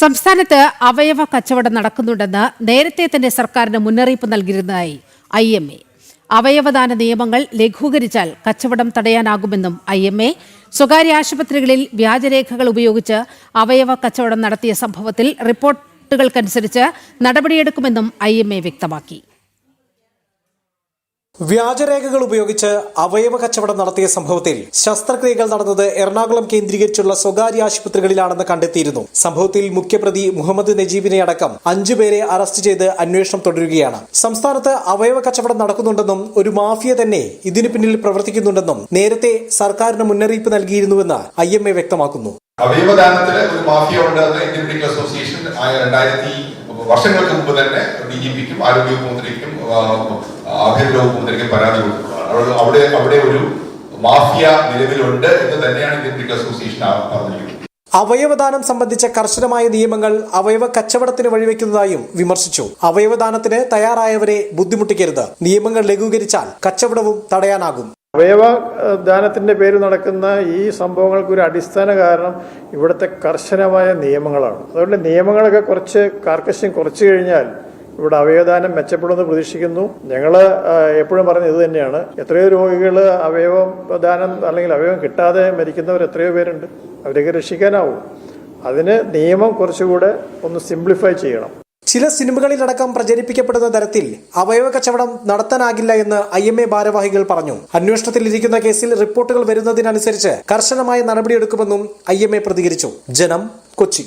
സംസ്ഥാനത്ത് അവയവ കച്ചവടം നടക്കുന്നുണ്ടെന്ന് നേരത്തെ തന്നെ സർക്കാരിന് മുന്നറിയിപ്പ് നൽകിയിരുന്നതായി IMA. അവയവദാന നിയമങ്ങൾ ലഘൂകരിച്ചാൽ കച്ചവടം തടയാനാകുമെന്നും IMA. സ്വകാര്യ ആശുപത്രികളിൽ വ്യാജരേഖകൾ ഉപയോഗിച്ച് അവയവ കച്ചവടം നടത്തിയ സംഭവത്തിൽ റിപ്പോർട്ടുകൾക്കനുസരിച്ച് നടപടിയെടുക്കുമെന്നും IMA വ്യക്തമാക്കി. വ്യാജരേഖകൾ ഉപയോഗിച്ച് അവയവ കച്ചവടം നടത്തിയ സംഭവത്തിൽ ശസ്ത്രക്രിയകൾ നടന്നത് എറണാകുളം കേന്ദ്രീകരിച്ചുള്ള സ്വകാര്യ ആശുപത്രികളിലാണെന്ന് കണ്ടെത്തിയിരുന്നു. സംഭവത്തിൽ മുഖ്യപ്രതി മുഹമ്മദ് നജീബിനെ അടക്കം 5 പേരെ അറസ്റ്റ് ചെയ്ത് അന്വേഷണം തുടരുകയാണ്. സംസ്ഥാനത്ത് അവയവ കച്ചവടം നടക്കുന്നുണ്ടെന്നും ഒരു മാഫിയ തന്നെ ഇതിനു പിന്നിൽ പ്രവർത്തിക്കുന്നുണ്ടെന്നും നേരത്തെ സർക്കാരിന് മുന്നറിയിപ്പ് നൽകിയിരുന്നുവെന്ന് IMA വ്യക്തമാക്കുന്നു. അവയവദാനത്തിന് ഒരു മാഫിയ ഉണ്ടെന്ന് ഇന്ത്യൻ മെഡിക്കൽ അസോസിയേഷൻ 2000 വർഷങ്ങൾക്ക് മുമ്പ് തന്നെ DGPക്കും ആരോഗ്യ മന്ത്രിക്കും ആഭ്യന്തര വകുപ്പ് മന്ത്രിക്കും പരാതി കൊടുത്തിട്ടുള്ളതാണ്. അവിടെ ഒരു മാഫിയ നിലവിലുണ്ട് എന്ന് തന്നെയാണ് ഇന്ത്യൻ മെഡിക്കൽ അസോസിയേഷൻ പറഞ്ഞിരിക്കുന്നത്. അവയവദാനം സംബന്ധിച്ച കർശനമായ നിയമങ്ങൾ അവയവ കച്ചവടത്തിന് വഴിവെക്കുന്നതായും വിമർശിച്ചു. അവയവദാനത്തിന് തയ്യാറായവരെ ബുദ്ധിമുട്ടിക്കരുത്, നിയമങ്ങൾ ലഘൂകരിച്ചാൽ കച്ചവടവും തടയാനാകും. അവയവദാനത്തിന്റെ പേരിൽ നടക്കുന്ന ഈ സംഭവങ്ങൾക്ക് ഒരു അടിസ്ഥാന കാരണം ഇവിടുത്തെ കർശനമായ നിയമങ്ങളാണ്. അതുകൊണ്ട് നിയമങ്ങളൊക്കെ കുറച്ച് കാർക്കശ്യം കുറച്ചു കഴിഞ്ഞാൽ ഇവിടെ അവയവദാനം മെച്ചപ്പെടുമെന്ന് പ്രതീക്ഷിക്കുന്നു. ഞങ്ങൾ എപ്പോഴും പറഞ്ഞത് ഇത് തന്നെയാണ്. എത്രയോ രോഗികൾ അവയവദാനം അല്ലെങ്കിൽ അവയവം കിട്ടാതെ മരിക്കുന്നവർ എത്രയോ പേരുണ്ട്. അവരെയൊക്കെ രക്ഷിക്കാനാവും. അതിന് നിയമം കുറച്ചുകൂടെ ഒന്ന് സിംപ്ലിഫൈ ചെയ്യണം. ചില സിനിമകളിലടക്കം പ്രചരിപ്പിക്കപ്പെടുന്ന തരത്തിൽ അവയവ കച്ചവടം നടത്താനാകില്ല എന്ന് IMA ഭാരവാഹികൾ പറഞ്ഞു. അന്വേഷണത്തിലിരിക്കുന്ന കേസിൽ റിപ്പോർട്ടുകൾ വരുന്നതിനനുസരിച്ച് കർശനമായ നടപടിയെടുക്കുമെന്നും IMA പ്രതികരിച്ചു. ജനം, കൊച്ചി.